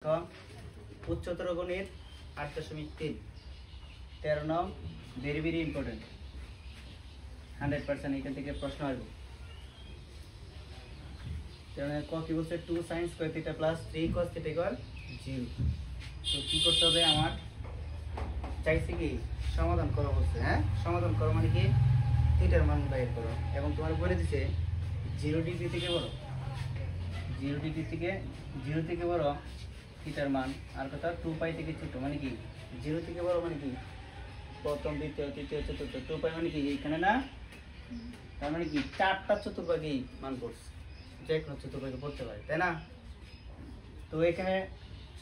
उच्चतर गणित 8.3 13 नং very very important 100% এখান থেকে প্রশ্ন আসবে। তাহলে ক কি বলছে 2 sin square theta plus 3 cos theta equal 0। তো কি করতে হবে, আমার চাইছে কি সমাধান করা বলছে। হ্যাঁ, সমাধান করো মানে কি থিটার মান বের করো, এবং তোমার বলে দিছে 0 ডিগ্রি থেকে বড়, 0 ডিগ্রি থেকে 0 থেকে বড় থিটার মান, আর কথা 2 পাই থেকে ছোট মানে কি 0 থেকে বড় মানে কি প্রথম দ্বিতীয় তৃতীয় চতুর্থ 2 পাই মানে কি এখানে না, তার মানে কি 4টা চতুর্ভাগেই মান পড়ছে, যে কোনো চতুর্ভাগে পড়তে পারে, তাই না? তো এখানে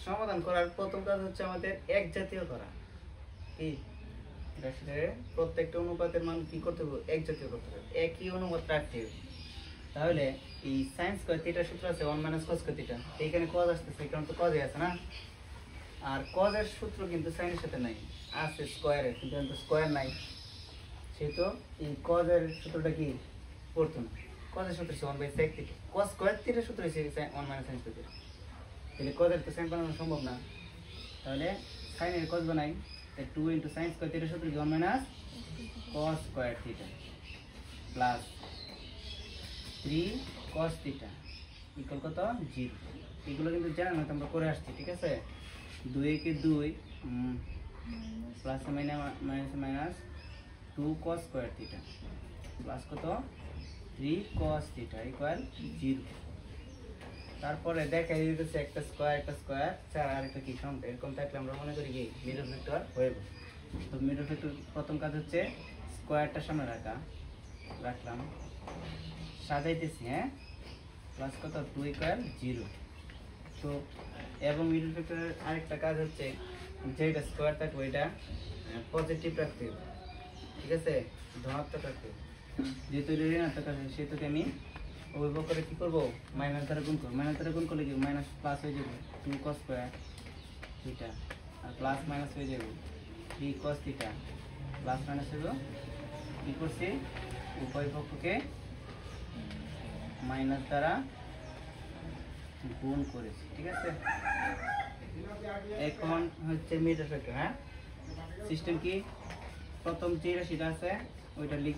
সমাধান করার প্রথম কাজ হচ্ছে আমাদের এক জাতীয় করা। কি প্রত্যেকটা অনুপাতের মান কি করতে হবে, এক জাতীয় করতে হবে, একই অনুপাত রাখতে হবে। তাহলে এই sin স্কয়ার থিটার সূত্র আছে 1 - cos থিটা, এইখানে cos আসতেছে, কারণ তো cos আছে না, আর cos এর সূত্র কিন্তু sin এর সাথে নাই, আছে স্কয়ারের, কিন্তু এখানে তো স্কয়ার নাই, সেহেতু এই cos এর সূত্রটা কি পড়তো না। cos এর সূত্র হচ্ছে 1/sec থিটা, cos স্কয়ার থিটার সূত্র হচ্ছে 1 - sin স্কয়ার থিটা, তাহলে cos এর তো sin বানানো সম্ভব না, তাহলে sin এর cos বানাই, তাই 2 * sin স্কয়ার থিটার সূত্র কি 1 - cos square theta plus 3 cos theta equal কত 0। এগুলো কিন্তু জানা না, আমরা করে আসছি, ঠিক আছে। 2 কে 2 plus minus 2 cos square theta plus কত 3 cos থিটা ইকুয়াল 0। তারপরে দেখাই দিতেছে একটা স্কয়ার 4 আর একটা কি সংখ্যা, এরকম থাকলে আমরা মনে করি কি মিডল ভেক্টর হয়ে যাবে। তো মিডল ভেক্টর প্রথম কাজ হচ্ছে স্কয়ারটা সামনে রাখলাম, সাজাইতেছি, হ্যাঁ, প্লাস কত 2 ইকুয়াল 0। তো এবং মিডল ভেক্টরের আরেকটা কাজ হচ্ছে যেটা স্কয়ার থাকবে এটা পজিটিভ রাখতে হবে, ঠিক আছে, ধনাত্মক রাখতে হবে। যেহেতু ঋণাত্মক আছে সেহেতু আমি অভিভাবক করে কি করবো, মাইনাস দ্বারা গুণ করবো, মাইনাস দ্বারা গুণ করলে কি মাইনাস প্লাস হয়ে যাবে 2 cos স্কয়ার থিটা, আর প্লাস মাইনাস হয়ে যাবে 3 cos থিটা, প্লাস মাইনাস হলো কি করছি উভয় পক্ষকে মাইনাস দ্বারা গুণ করেছি, ঠিক আছে। এখন হচ্ছে মিডল ভেক্টর, হ্যাঁ, সিস্টেম কি প্রথম যে রাশিটা আছে ওইটা লিখ,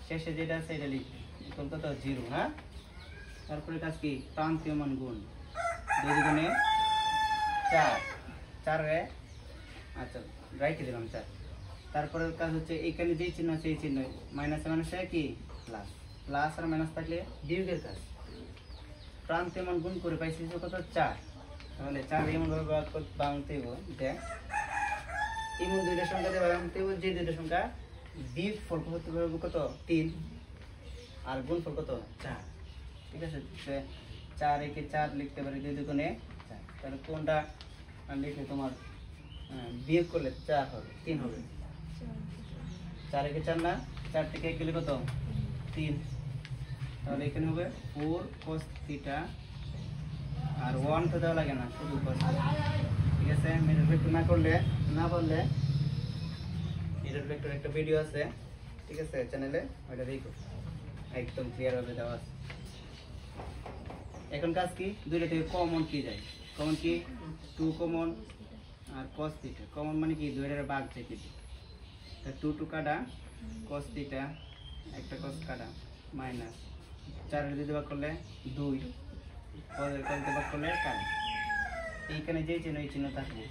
শেষে যেটা আছে এটা লিখ, ইকুয়াল কত 0, হ্যাঁ। তারপরে কাজ কি প্রান্তীয় মান গুণ 2 গুণে 4 রে, আচ্ছা রাইখে দিলাম 4। তারপরে কাজ হচ্ছে এখানে যে চিহ্ন আছে এই চিহ্ন মাইনাসে মাইনাসে কি প্লাস, প্লাস আর মাইনাস থাকলে বিয়োগের কাজ, প্রান্তীয় মান গুণ করে পাইছি কত 4। তাহলে 4 এমন ভাবে ভাঙতে হইব, দেখ এমন দুইটা সংখ্যা দিয়ে ভাঙতে হইব যে দুইটা সংখ্যা বিয়োগ ফল করতে পারবো কত 3 আর গুণ ফল কত 4, ঠিক আছে। 4 একে 4 লিখতে পারি 2 গুণে 4, তাহলে কোনটা লিখলে তোমার বিয়োগ করলে 4 হবে 3 হবে, 4 একে 4 না, 4 থেকে 1 গেলে কত 3, তাহলে এখানে হবে 4 cos থিটা, আর 1 তো দেওয়া লাগে না, শুধু cos, ঠিক আছে। মিডল ভেক্টর না পারলে মিডল ভেক্টর একটা ভিডিও আছে, ঠিক আছে, চ্যানেলে, ওইটা দেখো, একদম ক্লিয়ার ভাবে দেওয়া আছে। এখন কাজ কি দুইটা থেকে কমন কি যায়, কমন কি 2 কমন আর cos থিটা কমন, মানে কি দুইটার ভাগ থেকে দিই, তা 2 2 কাটা cos থিটা একটা cos কাটা মাইনাস 4 এর দুই ভাগ করলে 2 cos এর কত ভাগ করলে কাটা, এইখানে যে চিহ্ন এই চিহ্ন থাকবে,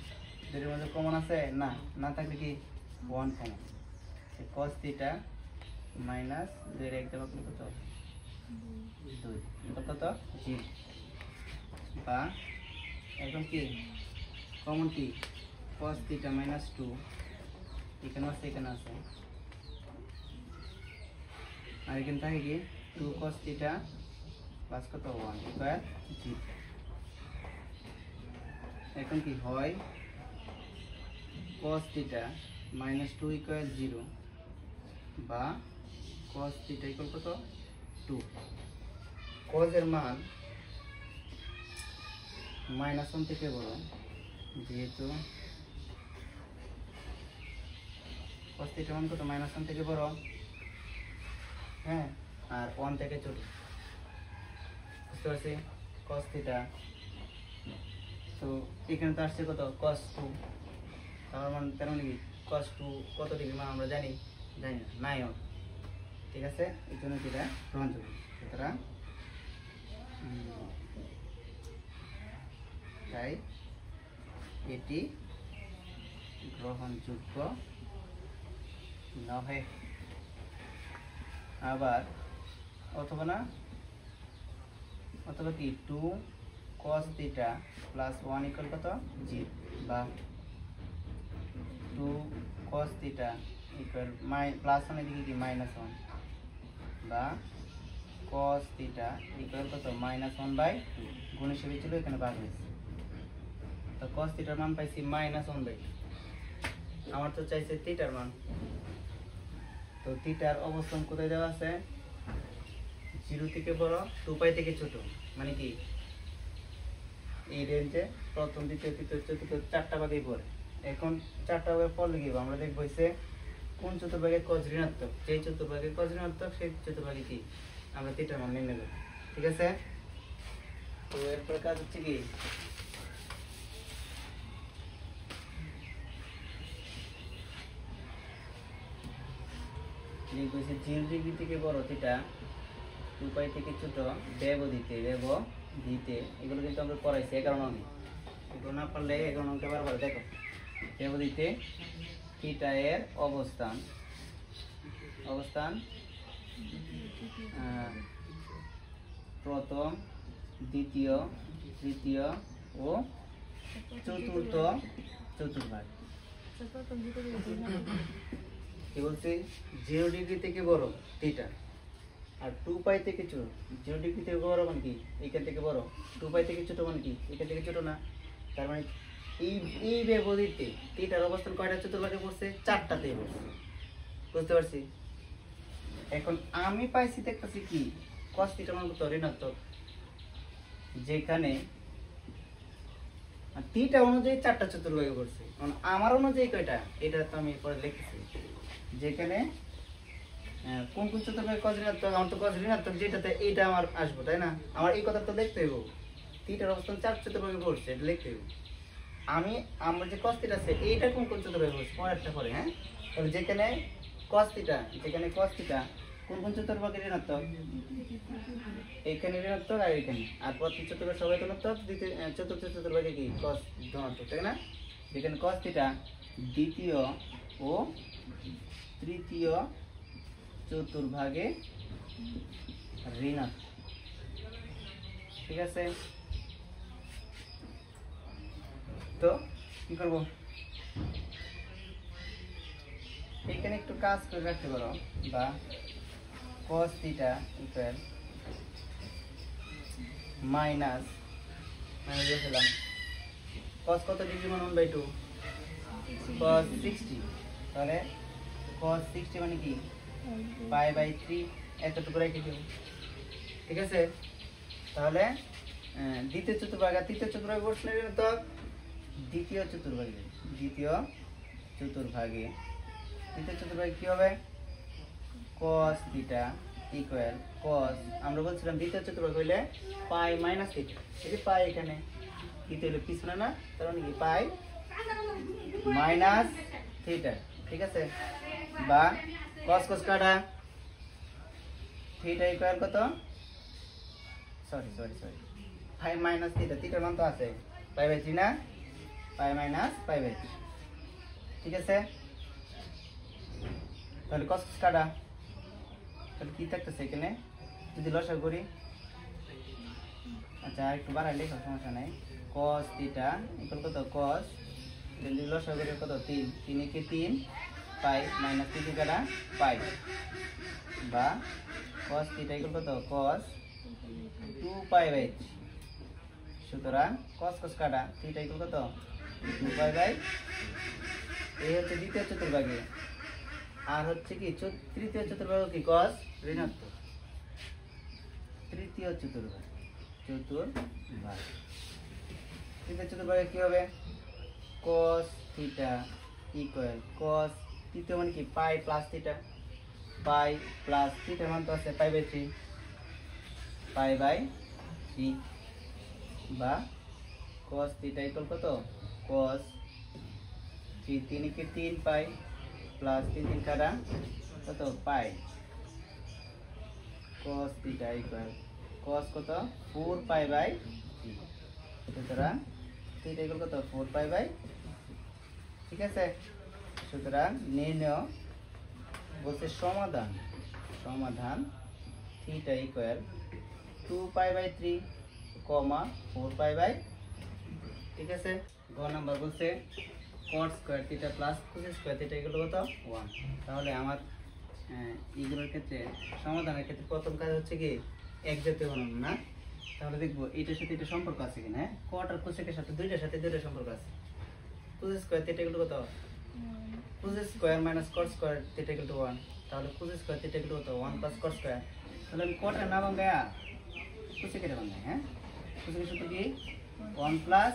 দুইটার মধ্যে কমন আছে না থাকলে কি 1 কমন, cos থিটা মাইনাস 2 এর 1 ভাগ করলে কত 2 কত 0, বা এখন কি কমন কি cos থিটা মাইনাস 2 এখানে আছে আর এখানে থাকে কি 2 cos থিটা প্লাস কত 1 স্কয়ার 0। এখন কি হয় cos থিটা মাইনাস 2 ইকুয়াল 0, বা cos থিটা ইকুয়াল কত 2। cos এর মান -1 থেকে বড়, যেহেতু cos থিটা মান কত -1 থেকে বড়, হ্যাঁ, আর 1 থেকে ছোট, বুঝতে পারছি। cos থিটা তো এখানে তো আসছে কত cos 2, তার মানে কি cos 2 কত ডিগ্রি মান আমরা জানি না, 9। ঠিক আছে, এই জন্য এটা গ্রহণযোগ্য। সুতরাং তাই এটি গ্রহণযোগ্য নহে। আবার অথবা কি 2 cos θ প্লাস 1 ইকুয়াল কত 0, বা 2 cos θ ইকুয়াল প্লাস 1 এদিকে কি -1, বা cos θ ইকুয়াল কত -1/2, গুণ হিসেবে ছিল এখানে ভাগ হয়েছে। তো cos θ এর মান পাইছি -1/2। আমার তো চাইছে θ এর মান, তো θ এর অবস্থান কোথায় দেওয়া আছে? 0 থেকে বড়, 2π থেকে ছোট, মানে কি এই রেঞ্জে প্রথম, দ্বিতীয়, তৃতীয়, চতুর্থ 4টা ভাগেই পড়ে। এখন 4টা ভাগে পড়লে কি আমরা দেখবো যে কোন চতুর্ভাগের cos ঋণাত্মক, যে চতুর্ভাগের cos ঋণাত্মক সেই চতুর্ভাগে কি আমরা θ এর মান নির্ণয় করব। ঠিক আছে, তো এরপর কাজ হচ্ছে কি লিখবো যে 0 ডিগ্রি থেকে বড় θ, 2π থেকে ছোট ব্যবধিতে, এগুলো কিন্তু আমরা পড়াইছি 11 নং। এগুলো না পারলে 11 নংটা বারবার দেখো। ব্যবধিতে θ এর অবস্থান প্রথম, দ্বিতীয়, তৃতীয় ও চতুর্থ চতুর্ভাগ। কি বলছি? 0 ডিগ্রি থেকে বড় θ, আর 2π থেকে ছোট। 0 ডিগ্রি থেকে বড় মানে কি এখান থেকে বড়, 2π থেকে ছোট মানে কি এখান থেকে ছোট না। তার মানে এই ব্যবধিতে θ এর অবস্থান কয়টা চতুর্ভাগে পড়ছে? 4টাতেই পড়ছে। বুঝতে পারছি? এখন আমি পাইছি দেখতেছি কি cos θ মান কত ঋণাত্মক, যেখানে θ অনুযায়ী 4টা চতুর্ভাগে পড়ছে। কারণ আমার অনুযায়ী কয়টা এটা তো আমি পরে লিখতেছি, যেখানে কোন কোন চতুর্ভাগে cos ঋণাত্মক, আমার তো cos ঋণাত্মক যেটাতে এইটা আমার আসবো, তাই না? আমার এই কথা তো লিখতে হইব, θ এর অবস্থান 4 চতুর্ভাগে পড়ছে, এটা লিখতে হইব। আমরা যে cos θ আছে এইটা কোন কোন চতুর্ভাগে পড়ছে পরেরটা পরে, হ্যাঁ? তাহলে যেখানে cos θ কোন কোন চতুর্ভাগে ঋণাত্মক, এখানে ঋণাত্মক আর এখানে, আর প্রথম চতুর্ভাগ সবাই ধনাত্মক, চতুর্থ চতুর্ভাগে কি cos ধনাত্মক, তাই না? যেখানে cos θ দ্বিতীয় ও তৃতীয় চতুর্ভাগে ঋণাত্মক। ঠিক আছে, তো কি করব? এখানে একটু কাজ করে রাখতে পারো, বা cos θ ইকুয়াল মাইনাস দিয়েছিলাম cos কত ডিগ্রি মান 1/2, cos 60। তাহলে cos 60 মানে কি π/3, এতটুকু রেখে দেব। ঠিক আছে, তাহলে দ্বিতীয় চতুর্ভাগ আর তৃতীয় চতুর্ভাগে বসলে তো দ্বিতীয় চতুর্ভাগে কি হবে? cos θ ইকুয়াল cos, আমরা বলছিলাম দ্বিতীয় চতুর্ভাগ হইলে π - θ, এই যে π এখানে দ্বিতীয় হলে পিছনে না, তার মানে কি π - θ। ঠিক আছে, বা cos কাটা θ ইকুয়াল কত? সরি π - θ, থিটার মান তো আছে π/3 না, π - π/3। ঠিক আছে, তাহলে cos কাটা, তাহলে কি থাকতেছে এখানে যদি লসাগু করি? আচ্ছা একটু বাড়াই লেখো, সমস্যা নাই। cos θ ইকুয়াল কত? cos, যদি লসাগু করি কত? 3, 3 কে 3 π - 3 কাটা π, বা cos θ ইকুয়াল কত? cos 2π/3। সুতরাং cos কাটা θ ইকুয়াল কত? 2π/, এই হচ্ছে দ্বিতীয় চতুর্ভাগে। আর হচ্ছে কি তৃতীয় চতুর্ভাগ কি cos ঋণাত্মক, তৃতীয় চতুর্ভাগ তৃতীয় চতুর্ভাগে কি হবে? cos θ ইকুয়াল cos, তৃতীয় মানে কি π প্লাস θ, π প্লাস θ মান তো আছে π/3, π/3, বা cos থিটা ইকুয়াল কত cos 3 কে 3 পাই প্লাস 3 কাটা কত পাই cos থিটা ইকুয়াল cos কত 4 পাই বাই 3 সুতরাং থিটা ইকুয়াল কত 4 পাই বাই ঠিক আছে। সুতরাং নির্ণয় বলতে সমাধান theta equal 2 pi by 3 comma 4 pi by ঠিক আছে। গ নাম্বার বলছে cot square theta plus cos square theta equal কত 1। তাহলে আমার এইগুলোর ক্ষেত্রে সমাধানের ক্ষেত্রে প্রথম কাজ হচ্ছে কি এক জাতীয় গণনা না। তাহলে দেখবো এটার সাথে এটা সম্পর্ক আছে কিনা। হ্যাঁ cot আর cos এর সাথে দুইটার সাথে দুইটা সম্পর্ক আছে। cos স্কয়ার থিটা ইকুয়াল কত cos square minus cot square theta equal 1। তাহলে cos স্কয়ার থিটা ইকুয়াল কত 1 প্লাস cot স্কয়ার। তাহলে আমি cot এর না ভাঙায়া cos এর ভাঙাই। হ্যাঁ cos এর সূত্র কি 1 plus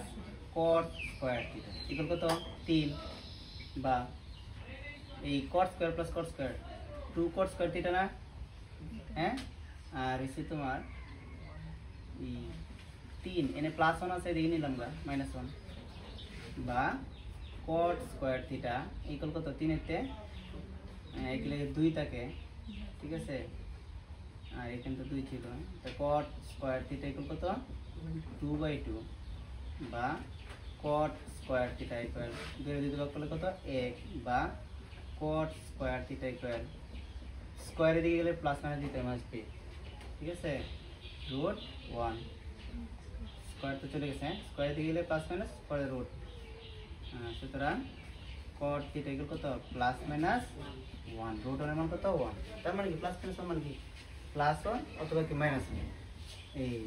cot square theta equal কত 3 বা এই cot square plus cot square 2 cot square theta না। হ্যাঁ আর এসে তোমার এই 3 এনে প্লাস 1 আছে এদিকে নিলাম আমরা মাইনাস 1 বা cot স্কয়ার থিটা ইকুয়াল কত 3 এতে এগুলো 2 থাকে ঠিক আছে। আর এখানে তো 2 ছিল তো cot স্কয়ার থিটা ইকুয়াল কত 2/2 বা cot স্কয়ার থিটা ইকুয়াল 2 ভাগ করলে কত 1 বা cot স্কয়ার থিটা ইকুয়াল স্কয়ারে দিকে গেলে প্লাস মাইনাস দিতে আসবে ঠিক আছে রুট 1 স্কয়ার তো চলে গেছে। স্কয়ারে দিকে গেলে প্লাস মাইনাস পরে রুট। সুতরাং cot থিটা ইকুয়াল কত প্লাস মাইনাস 1 রুট 1 এর মান কত 1। তার মানে কি প্লাস মাইনাস মান কি প্লাস 1 অথবা কি মাইনাস 1। এই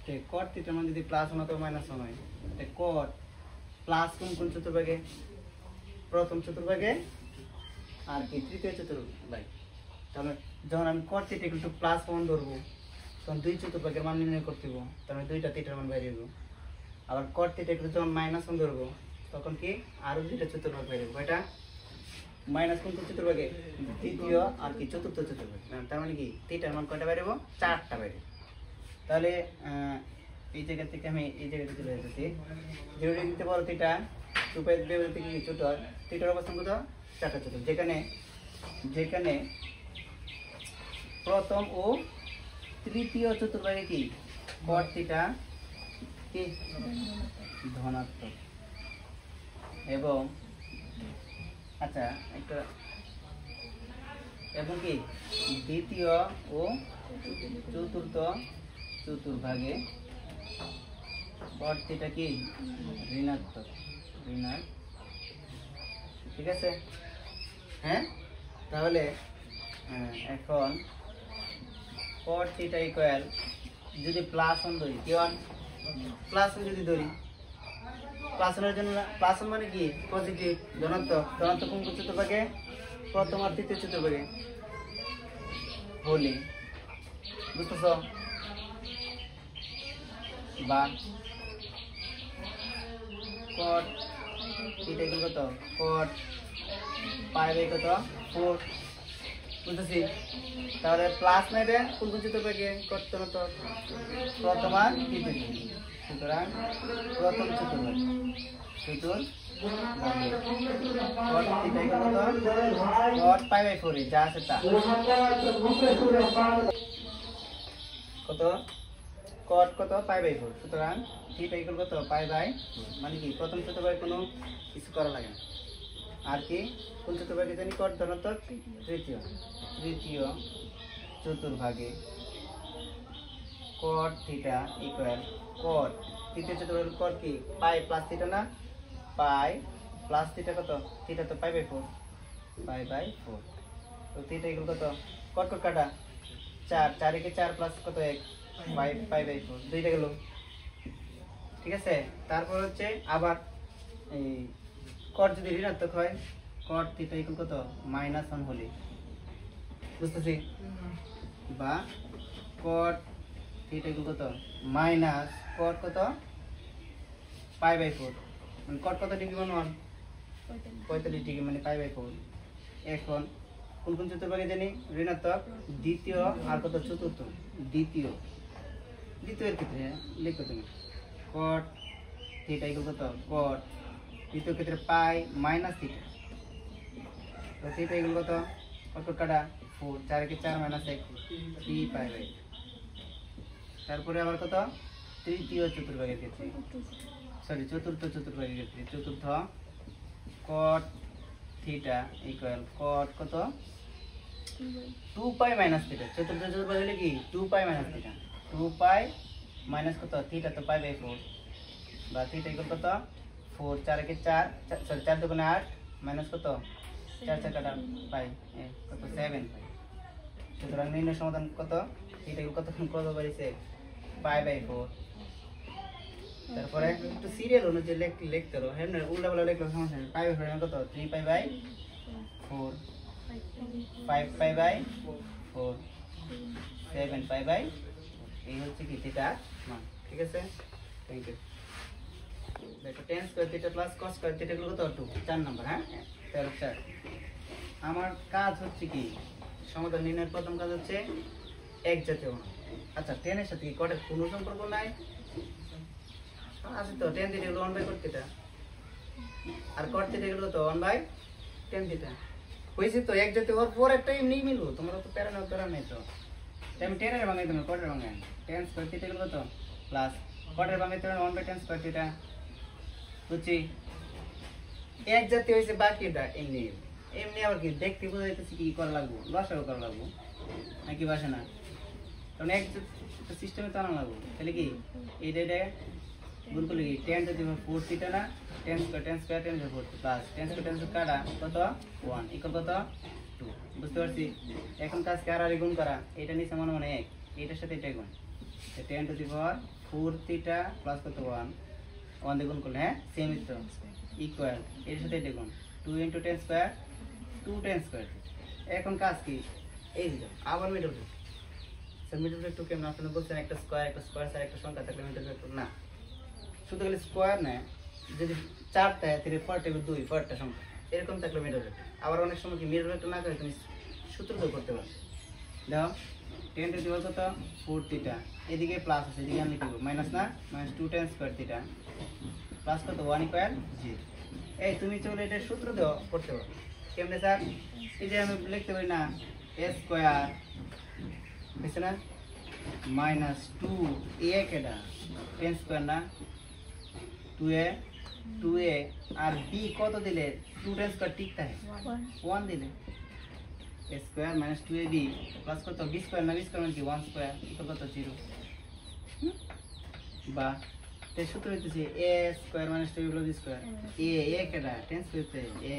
তে cot থিটার মান যদি প্লাস 1 অথবা মাইনাস 1 হয় তে cot প্লাস কোন চতুর্ভাগে প্রথম চতুর্ভাগে আর কি তৃতীয় চতুর্ভাগে। তাহলে যখন আমি cot theta equal to plus 1 ধরবো তখন দুই চতুর্ভাগের মান নির্ণয় করতে হবে। তাহলে দুইটা থিটার মান বাইরে দেবো। আবার cot থিটা ইকুয়াল যখন মাইনাস 1 ধরবো তখন কি আরো দুইটা চতুর্ভাগ বাইরে দেবো। এটা মাইনাস কোন চতুর্ভাগে তৃতীয় আর কি চতুর্থ চতুর্ভাগ। তার মানে কি থিটার মান কয়টা বাইরে দেবো 4টা বাইরে। তাহলে এই জায়গা থেকে আমি এই জায়গাতে চলে যেতেছি 0 দিতে পারো থিটা 2 পাই বের থেকে কি ছোট হয় থিটার অবস্থান কত 4টা চতুর্থ যেখানে প্রথম ও তৃতীয় চতুর্ভাগে কি cot থিটা কি ধনাত্মক এবং আচ্ছা একটা এবং কি দ্বিতীয় ও চতুর্থ চতুর্ভাগে cot থিটা কি ঋণাত্মক ঠিক আছে। হ্যাঁ তাহলে এখন cot থিটা ইকুয়াল যদি প্লাস 1 ধরি কি 1 প্লাস 1 যদি ধরি প্লাস 1 এর জন্য প্লাস 1 মানে কি পজিটিভ ধনাত্মক কোন চতুর্ভাগে প্রথম আর তৃতীয় চতুর্ভাগে হলে বুঝতেছো বা cot থিটা ইকুয়াল কত cot পাই বাই কত 4 বুঝতেছি। তাহলে প্লাস নেবে কোন চতুর্ভাগে cot ধনাত্মক প্রথম আর তৃতীয়। সুতরাং প্রথম চতুর্ভাগ cot theta equal cot pi by 4 যা আছে তা কত cot কত পাই বাই 4। সুতরাং থিটা ইকুয়াল কত পাই বাই মানে কি প্রথম চতুর্ভাগে কোনো কিছু করা লাগে না। আর কি কোন চতুর্ভাগে জানি cot ধনাত্মক তৃতীয় চতুর্ভাগে cot থিটা ইকুয়াল cot তৃতীয় চতুর্ভাগের cot কি পাই প্লাস থিটা না পাই প্লাস থিটা কত থিটা তো পাই বাই 4 তো থিটা ইকুয়াল কত cot কাটা 4 একে 4 প্লাস কত 1 পাই বাই 4 দুইটা গেল ঠিক আছে। তারপর হচ্ছে আবার এই cot যদি ঋণাত্মক হয় cot থিটা ইকুয়াল কত মাইনাস 1 হলে বুঝতেছি বা cot থিটা ইকুয়াল কত মাইনাস cot কত পাই বাই 4 মানে cot কত ডিগ্রি মান 45 ডিগ্রি মানে পাই বাই 4। এখন কোন চতুর্ভাগে জানি ঋণাত্মক দ্বিতীয় আর কত চতুর্থ দ্বিতীয়ের ক্ষেত্রে লিখো তুমি cot থিটা ইকুয়াল কত cot দ্বিতীয় ক্ষেত্রে পাই মাইনাস থিটা তো থিটা ইকুয়াল কত কত কাটা 4 4 কে 4 মাইনাস 1 3 পাই বাই তারপরে আবার কত তৃতীয় চতুর্ভাগের ক্ষেত্রে সরি চতুর্থ চতুর্ভাগের ক্ষেত্রে চতুর্থ cot থিটা ইকুয়াল cot কত 2 পাই মাইনাস থিটা চতুর্থ চতুর্ভাগ হলে কি 2 পাই মাইনাস থিটা 2 পাই মাইনাস কত থিটা তো পাই বাই 4 বা থিটা ইকুয়াল কত 4 4 কে 4 সরি 4 দুগুণে 8 মাইনাস কত 4 4 কাটা পাই কত 7 পাই সুতরাং নির্ণয় সমাধান কত থিটা ইকুয়াল কত পাইছে পাই বাই 4 তারপরে একটু সিরিয়াল অনুযায়ী লিখতে রো হ্যাঁ না উল্টা পাল্টা লিখলে সমস্যা নেই পাই বাই কত 3 pi by 4 5 pi by 4 7 pi by এই হচ্ছে কি থিটা মান ঠিক আছে থ্যাংক ইউ দেখো tan square theta plus cos square theta গুলো কত 2 4 নাম্বার হ্যাঁ 4 আমার কাজ হচ্ছে কি সমাধান নির্ণয়ের প্রথম কাজ হচ্ছে এক জাতীয় আচ্ছা tan এর সাথে কি cot এর কোনো সম্পর্ক নাই আছে তো tan থিটা হলো 1 বাই cot থিটা আর cot থিটা হলো তো 1 বাই tan থিটা হইছে তো এক জাতীয় হওয়ার পর একটা এমনি মিলবো তোমরা তো প্যারা নাই তো আমি tan এর ভাঙাই তুমি cot এর ভাঙাই tan স্কয়ার থিটা হলো কত প্লাস cot এর ভাঙাই তুমি 1 বাই tan স্কয়ার থিটা বুঝছি এক জাতীয় হইছে বাকিটা এমনি এমনি আবার কি দেখতে বুঝাইতেছি কি করা লাগবে লসাগু করা লাগবে নাকি বাসে না কারণ এক সিস্টেমে তো আনা লাগবে তাহলে কি এইটা গুণ করলে কি tan যদি 4 থিটা না tan square tan 4 plus tan square কাটা কত 1 ইকুয়াল কত 2 বুঝতে পারছি এখন কাজ কি আর গুণ করা এটা নিচে মনে মনে 1 এটার সাথে এটা গুণ tan to the power 4 theta plus কত 1 দিয়ে গুণ করলে হ্যাঁ সেম তো ইকুয়াল এর সাথে এটা গুণ 2 into tan square 2 tan square এখন কাজ কি এই যে আবার middle root sir middle root কেমন আপনি বলছেন একটা স্কয়ার স্যার একটা সংখ্যা থাকলে মিডল রুট না শুধু খালি স্কয়ার না যদি 4 থাকে তাহলে 4 টেবিল 2 4টা সংখ্যা এরকম থাকলে মিডল রুট আবার অনেক সময় কি মিডল রুট না করে তুমি সূত্র দিয়ে করতে পারো দাও tan টু দি পাওয়ার কত 4 থিটা এদিকে প্লাস আছে এদিকে আমি লিখব মাইনাস না minus 2 tan square theta plus কত 1 ইকুয়াল 0 এই তুমি চলে এটা সূত্র দাও করতে পারো কেমনে স্যার এই যে আমি লিখতে পারি না a স্কয়ার বুঝছ না মাইনাস 2a কেডা tan স্কয়ার না 2a আর b কত দিলে 2 tan স্কয়ার ঠিক থাকে 1 দিলে a square minus 2ab plus কত b স্কয়ার না b স্কয়ার মানে কি 1 স্কয়ার ইকুয়াল কত 0 বা তে সূত্র হইতেছে a square minus 2b plus b square a কেডা tan স্কয়ার a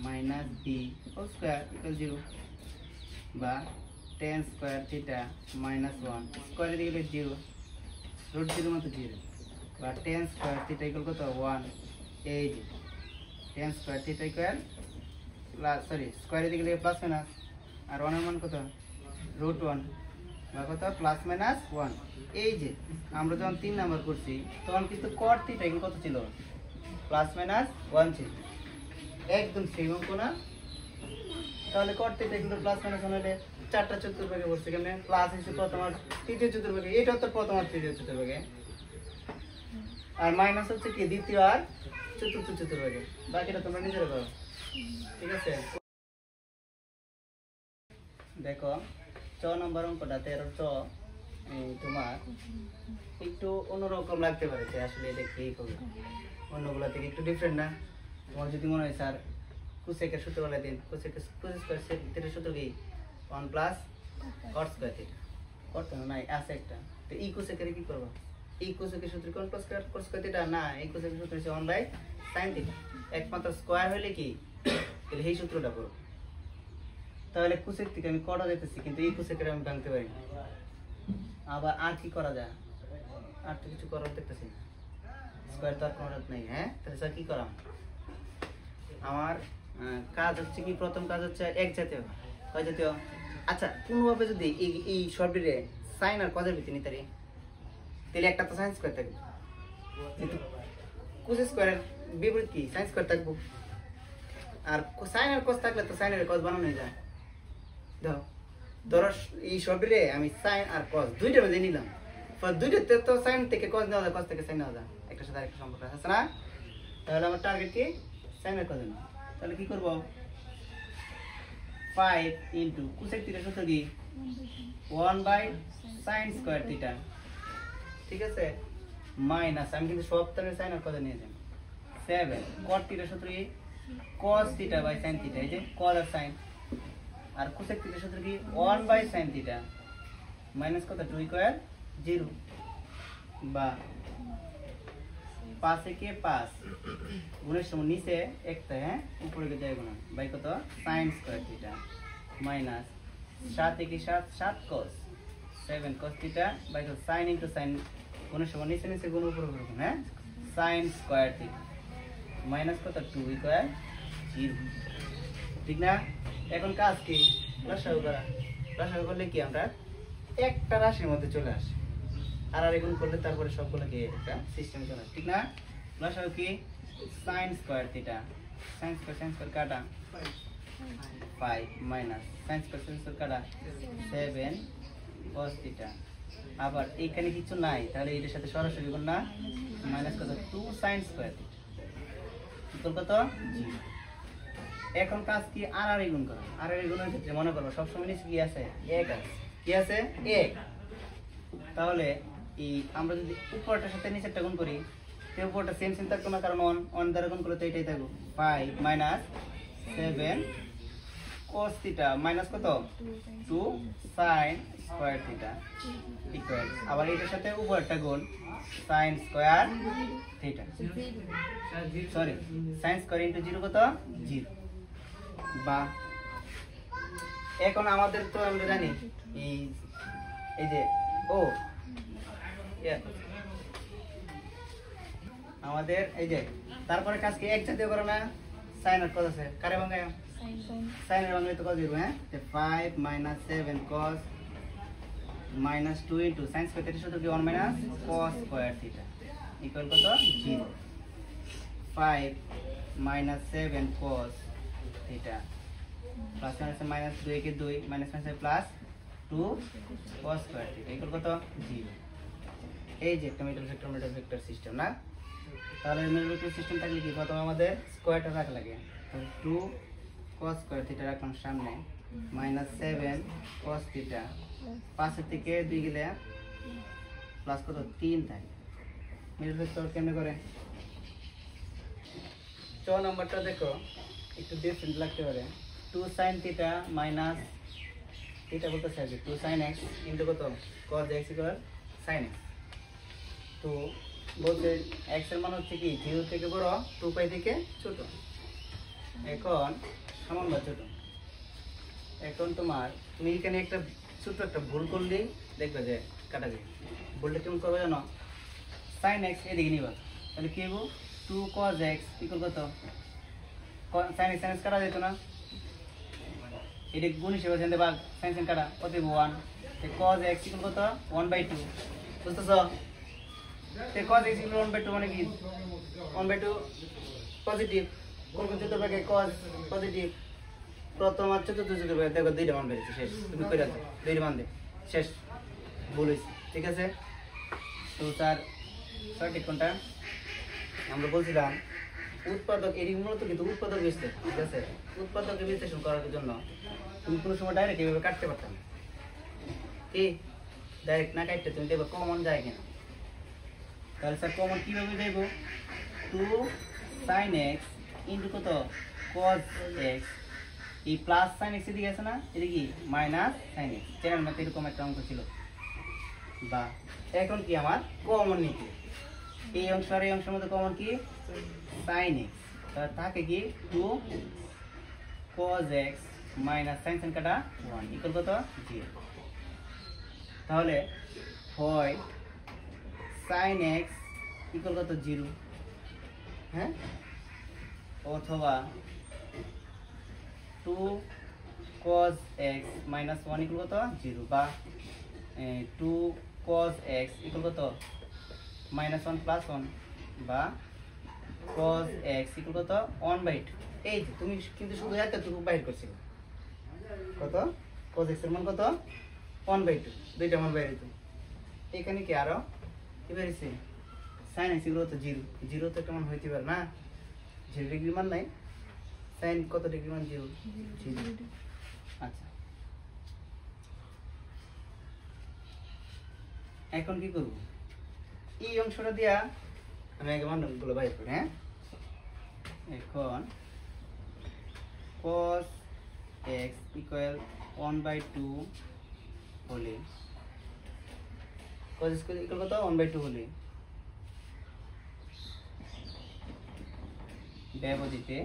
মাইনাস b হোল স্কয়ার ইকুয়াল 0 বা tan square theta minus 1 square এর দিকে 0 রুট 0 মত 0 বা tan স্কয়ার থিটা ইকুয়াল কত 1 এই tan square theta equal plus sorry square এর দিকে প্লাস মাইনাস আর 1 এর মান কত রুট 1 বা কত প্লাস মাইনাস 1 এই যে আমরা যখন 3 নাম্বার করছি তখন কিন্তু cot থিটা এখানে কত ছিল প্লাস মাইনাস 1 ছিল একদম সেম অঙ্ক না তাহলে cot থিটা কিন্তু প্লাস মাইনাস 1 হলে চারটা চতুর্ভাগে বসছে কেমনে প্লাস হচ্ছে প্রথম আর তৃতীয় চতুর্ভাগে এটা তো প্রথম আর তৃতীয় চতুর্ভাগে আর মাইনাস হচ্ছে কি দ্বিতীয় আর চতুর্থ চতুর্ভাগে বাকিটা তোমরা নিজেরা করো ঠিক আছে দেখো 6 নম্বর অঙ্কটা 13 চ তোমার একটু অন্যরকম লাগতে পারে যে আসলে এটা কি করবে অন্যগুলা থেকে একটু ডিফারেন্ট না তোমার যদি মনে হয় স্যার কোসেকের সূত্র বলে দিন কোসেকের স্কয়ার থিটার সূত্র কি 1 plus cot square theta cot তো নাই আছে একটা তো এই কোসেকের কি করব এই কোসেকের সূত্র কোন প্লাস cot স্কয়ার থিটা না এই কোসেকের সূত্র হচ্ছে 1 বাই sin থিটা একমাত্র স্কয়ার হলে কি তাহলে এই সূত্রটা করব তাহলে কোসেক থেকে আমি cot দিতেছি কিন্তু এই কোসেকের আমি ভাঙতে পারি না আবার আর কি করা যায় আর তো কিছু করার দেখতেছি না স্কয়ার তো আর করার নাই হ্যাঁ তাহলে স্যার কি করাম আমার কাজ হচ্ছে কি প্রথম কাজ হচ্ছে এক জাতীয় কয় জাতীয় আচ্ছা কোনোভাবে যদি এই শর্টে সাইন আর কজের ভিতরে নিতে তাহলে একটা তো সাইন স্কয়ার থাকবে কিন্তু কোস স্কয়ারের বিপরীত কি সাইন স্কয়ার থাকবে আর সাইন আর কস থাকলে তো সাইনের কস বানানো যায় দাও ধরো এই শর্টে আমি সাইন আর কস দুইটার মধ্যে নিলাম দুইটাতে তো সাইন থেকে কস নেওয়া যায় কস থেকে সাইন নেওয়া যায় একটার সাথে আরেকটা সম্পর্ক আছে না? তাহলে আমার টার্গেট কি সাইনের কজ নিব। তাহলে কি করব 5 ইনটু কোসেক থিটা সূত্র কি 1/sin স্কয়ার থিটা, ঠিক আছে, মাইনাস আমি কিন্তু সব টার্মের সাইন আর কজ নিয়ে যাব 7 cot থিটা সূত্র কি cos theta by sin theta, এই যে cos আর sin, আর কোসেক থিটা সূত্র কি 1/sin থিটা মাইনাস কত 2 স্কয়ার 0 বা 5 একে 5 গুণের সময় নিচে একটা হ্যাঁ উপরে গিয়ে যায় গুণ বাই কত sin স্কয়ার থিটা মাইনাস 7 একে 7 7 cos 7 cos থিটা বাই কত sin ইনটু sin গুণের সময় নিচে নিচে গুণ উপরে উপরে গুণ হ্যাঁ sin স্কয়ার থিটা মাইনাস কত 2 স্কয়ার 0, ঠিক না? এখন কাজ কি লসাগু করা, লসাগু করলে কি আমরা একটা রাশির মধ্যে চলে আসে আর গুণ করলে তারপরে সবগুলো কি একটা সিস্টেমে চলে আসে, ঠিক না? লসাগু কি sin square theta sin square কাটা 5 মাইনাস sin স্কয়ার কাটা 7 cos থিটা, আবার এইখানে কিছু নাই তাহলে এটার সাথে সরাসরি গুণ না মাইনাস কত 2 sin স্কয়ার থিটা ইকুয়াল কত 0। এখন কাজ কি আর গুণ করা, আর গুণের ক্ষেত্রে মনে করো সবসময় নিচে কি আছে 1 আছে, কি আছে 1, তাহলে এই আমরা যদি উপরটার সাথে নিচেরটা গুণ করি তো উপরটা সেম সেম থাকতো না, কারণ 1 দ্বারা গুণ করলে তো এটাই থাকবে 5 মাইনাস 7 cos থিটা মাইনাস কত 2 sin স্কয়ার থিটা ইকুয়াল, আবার এটার সাথে উপরটা গুণ sin square theta sorry sin square into 0 কত 0 বা এখন আমাদের তো আমরা জানি এই যে ও আমাদের এই যে তারপরে কাজ কি এক জাতীয় করো না sin আর cos আছে কারে ভাঙায় sin এর ভাঙলে তো cos দিব হ্যাঁ 5 minus 7 cos minus 2 into sin square theta সূত্র কি 1 minus cos square theta equal কত 0, 5 minus 7 cos theta plus minus 2 কে 2 minus plus 2 cos square theta equal কত 0। এই যে একটা মিডল ভেক্টর সিস্টেম না, তাহলে মিডল ভেক্টর সিস্টেম থাকলে কি প্রথমে আমাদের স্কয়ারটা রাখা লাগে, তাহলে 2 cos স্কয়ার থিটা রাখলাম সামনে মাইনাস 7 cos থিটা 5 থেকে 2 গেলে প্লাস কত 3 থাকে, মিডল ভেক্টর কেমনে করে 4 নাম্বারটা দেখো একটু ডিফারেন্ট লাগতে পারে 2 sin থিটা মাইনাস থিটা বলতে চাইছে 2 sin x ইনটু কত cos x equal sin x, তো বলতে x এর মান হচ্ছে কি 0 থেকে বড় 2 পাই থেকে ছোট, এখন সমান বা ছোট, এখন তুমি এখানে একটা ছোট একটা ভুল করলে দেখবে যে কাটা যাবে, ভুলটা কেমন করবে জানো sin x এদিকে নিবা তাহলে কি হবে 2 cos x ইকুয়াল কত sin x কাটা যেত না, এটা গুণ হিসেবে জানতে ভাগ sin কাটা কত 1 তে cos x ইকুয়াল কত 1/2 বুঝতেছো, তে cos x ইকুয়াল 1/2 মানে কি 1/2 পজিটিভ, কোন কোন চতুর্থ ভাগে cos পজিটিভ, প্রথম আর চতুর্থ ভাগে দেখো দুইটা মান বেরিয়েছে শেষ, তুমি কইরা দাও দুইটা মান দে শেষ, ভুল হইছে, ঠিক আছে? তো স্যার সঠিক কোনটা আমরা বলছিলাম উৎপাদক এর মূলত কিন্তু উৎপাদক বিশ্লেষণ, ঠিক আছে? উৎপাদক বিশ্লেষণ করার জন্য তুমি কোনো সময় ডাইরেক্ট এভাবে কাটতে পারতাম না, কি ডাইরেক্ট না কাটতে তুমি দেখো কমন যায় কিনা, তাহলে স্যার কমন কিভাবে দেব 2 sin x ইনটু কত cos x, এই প্লাস sin x এদিকে আছে না এটা কি মাইনাস sin x, চ্যানেল মধ্যে এরকম একটা অঙ্ক ছিল, বা এখন কি আমার কমন নিতে এই অংশ আর এই অংশের মধ্যে কমন কি sin x, তাহলে থাকে কি 2 cos x মাইনাস sin কাটা 1 ইকুয়াল কত 0, তাহলে হয় sin x ইকুয়াল কত 0 হ্যাঁ, অথবা 2 cos x মাইনাস 1 ইকুয়াল কত 0, বা 2 cos x ইকুয়াল কত মাইনাস 1 প্লাস 1, বা cos x ইকুয়াল কত 1/2, এই তুমি কিন্তু শুধু এতটুকু বাইর করছিলে কত cos x এর মান কত 1/2, দুইটা মান বাইর হইতো, এখানে কি আরো কি বেরিয়েছে সাইন এক্স ইকুয়াল তো জিরো, জিরো তো একটা মান হইতে পারে না, 0 ডিগ্রি মান নাই, সাইন কত ডিগ্রি মান, জিরো। আচ্ছা এখন কি করব, এই অংশটা দিয়া আমি আগে মানগুলো বাইর করি। হ্যাঁ, এখন cos x ইকুয়াল 1/2 হলে cos x ইকুয়াল কত, 1/2 হলে ব্যবধিতে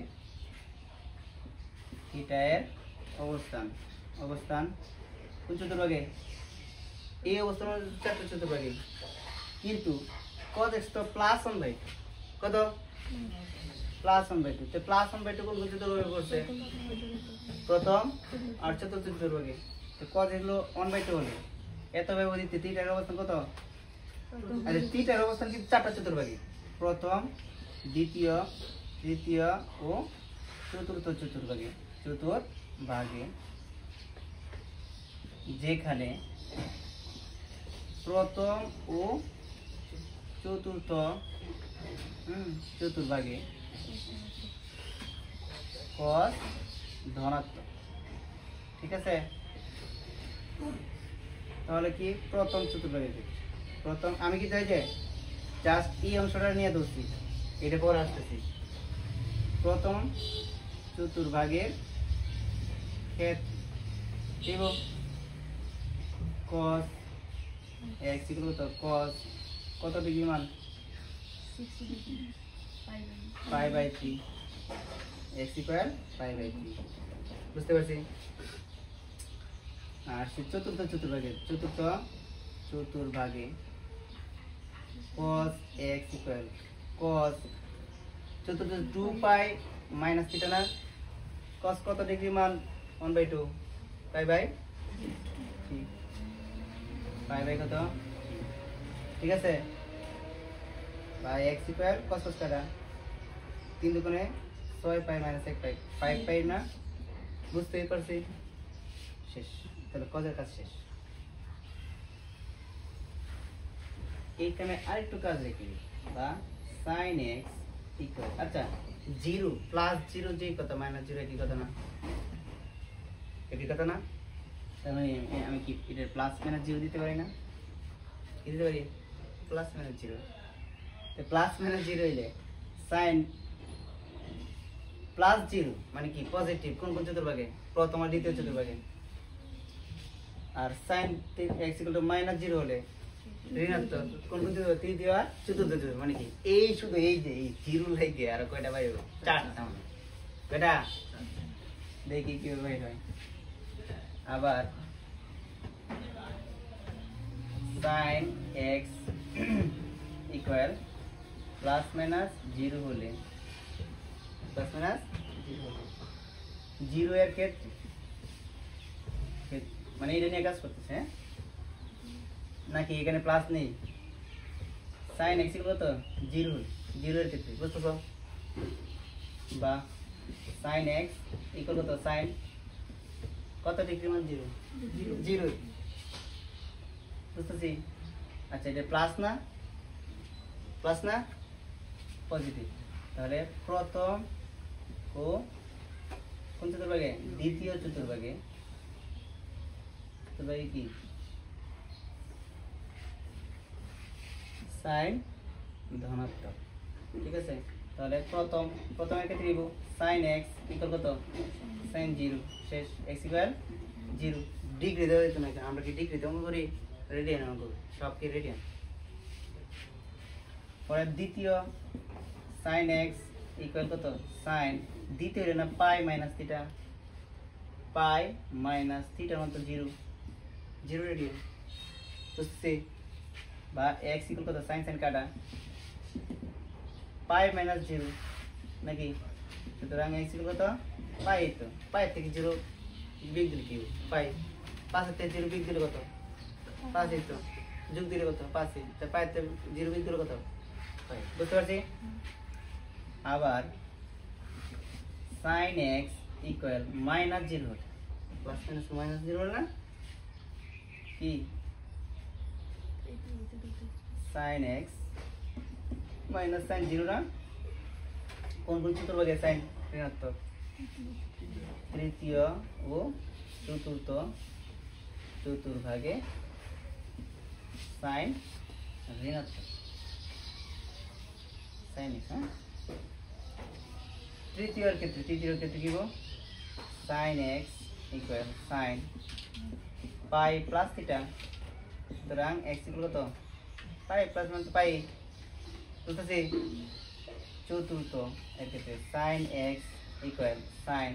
থিটা এর অবস্থান কোন চতুর্ভাগে, এই অবস্থান চারটা চতুর্ভাগে, কিন্তু cos x তো +1/2, কত +1/2, তো +1/2 কোন চতুর্ভাগে পড়ছে, প্রথম আর চতুর্থ চতুর্ভাগে, তো cos হলো 1/2 হলে এত ব্যবধিতে থিটার অবস্থান কত, আচ্ছা থিটার অবস্থান কিন্তু চারটা চতুর্ভাগে, প্রথম, দ্বিতীয়, তৃতীয় ও চতুর্থ চতুর্ভাগে, যেখানে প্রথম ও চতুর্থ চতুর্ভাগে cos ধনাত্মক। ঠিক আছে, তাহলে কি প্রথম চতুর্ভাগে, প্রথম আমি কি চাই যে জাস্ট এই অংশটা নিয়ে ধরছি, এটা পরে আসতেছি, প্রথম চতুর্ভাগের ক্ষেত্র cos x ইকুয়াল তো cos কত ডিগ্রি মান, 5/3, x ইকুয়াল 5/3, বুঝতে পারছি। আর সে চতুর্থ চতুর্ভাগে cos x ইকুয়াল cos চতুর্থ 2π - থিটা না, cos কত ডিগ্রি মান, 1/2, পাই কত, ঠিক আছে, বাই x ইকুয়াল cos কাটা 3 দুগুণে 6π - 1π, 5π না, বুঝতেই পারছি, শেষ। তাহলে cos এর কাজ শেষ। এইখানে আরেকটু কাজ রেখে বা sin x ইকুয়াল, আচ্ছা 0 +0 যে কত, -0 একই কথা না, তার মানে আমি কি এটা +-0 দিতে পারি না, কি দিতে পারি, +-0, তো +-0 হইলে sin +0 মানে কি পজিটিভ, কোন চতুর্ভাগে, প্রথম আর দ্বিতীয় চতুর্ভাগে, আর sin x -0 হলে ঋণাত্মক, কোন চতুর্ভাগে, তৃতীয় আর চতুর্থ চতুর্ভাগে, মানে কি এই শুধু এই যে এই 0 লাগে আর কয়টা বাইরে হবে, 4টা, মানে কয়টা, দেখি কি বাইরে হয়। আবার sin x ইকুয়াল +-0 হলে, +-0 এর ক্ষেত্রে, মানে এটা নিয়ে কাজ করতেছে, হ্যাঁ নাকি এখানে প্লাস নেই, sin x ইকুয়াল কত, 0 এর ক্ষেত্রে, বুঝতেছো, বা sin x ইকুয়াল কত, sin কত ডিগ্রি মান, 0, বুঝতেছি। আচ্ছা এটা প্লাস না পজিটিভ, তাহলে প্রথম ও কোন চতুর্ভাগে, দ্বিতীয় চতুর্ভাগে কি sin ধনাত্মক, ঠিক আছে, তাহলে প্রথমের ক্ষেত্রে দিব sin x ইকুয়াল কত, sin 0, শেষ, x ইকুয়াল 0, ডিগ্রি দেওয়া যেত না, আমরা কি ডিগ্রিতে অঙ্ক করি, রেডিয়ান অঙ্ক করি, সব কি রেডিয়ান। পরে দ্বিতীয় sin x ইকুয়াল কত, sin দ্বিতীয় না π - থিটা, π - থিটার মতো 0 রেডিয়ান, বুঝছি, বা x ইকুয়াল কত, sin কাটা π - 0 নাকি, সুতরাং x ইকুয়াল কত, π, তো π থেকে 0 বিগ দিলে কি, π 5 থেকে 0 বিগ দিলে কত, 5, তো যোগ দিলে কত, 5, তো π থেকে 0 বিগ দিলে কত, 5, বুঝতে পারছি। আবার sin x ইকুয়াল -0 হলে, +-0 হলে না কি, sin x minus sine zero না কোন কোন চতুর্ভাগে সাইন ঋণাত্মক তৃতীয় ও চতুর্থ চতুর্ভাগে সাইন ঋণাত্মক সাইন হ্যাঁ তৃতীয়র ক্ষেত্রে কি গো sine x equal sine pi plus theta সুতরাং এক্স ইকুয়াল কত পাই প্লাস মানে তো পাই বুঝতেছি চতুর্থ এর ক্ষেত্রে sine x equal sine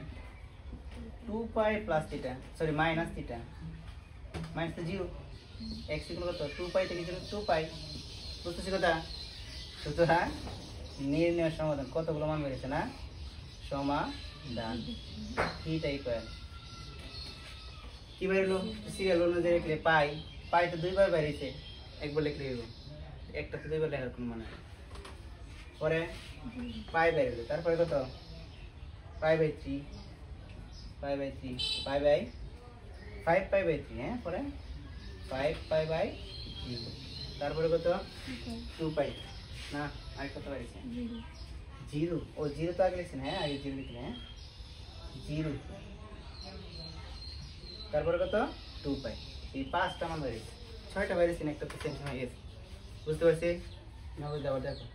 2 pi plus theta sorry minus theta minus তো জিরো এক্স ইকুয়াল কত 2 পাই থেকে 2 পাই বুঝতেছি কথা সুতরাং নির্ণয় সমাধান কতগুলো মান বেরিয়েছে না সমাধান থিটা ইকুয়াল কি বেরোলো সিরিয়াল অনুযায়ী লিখলে পাই পাই তো দুইবার বেরিয়েছে একবার লিখলে হইব একটা তো দুইবার লেখার কোনো মানে পরে পাই বেরোলো তারপরে কত pi by 3 pi by 3 pi by 5 pi by 3 হ্যাঁ পরে 5 পাই বাই 3 তারপরে কত 2 পাই না আর কত বেরিয়েছে জিরো ও জিরো তো আগে লিখছেন হ্যাঁ আগে জিরো লিখলেন হ্যাঁ জিরো তারপরে কত 2 পাই এই পাঁচটা মান বেরিয়েছে 6টা বেরিয়েছে একটা তো চেঞ্জ হয়ে গেছে বুঝতে পারছি না বুঝতে আবার দেখো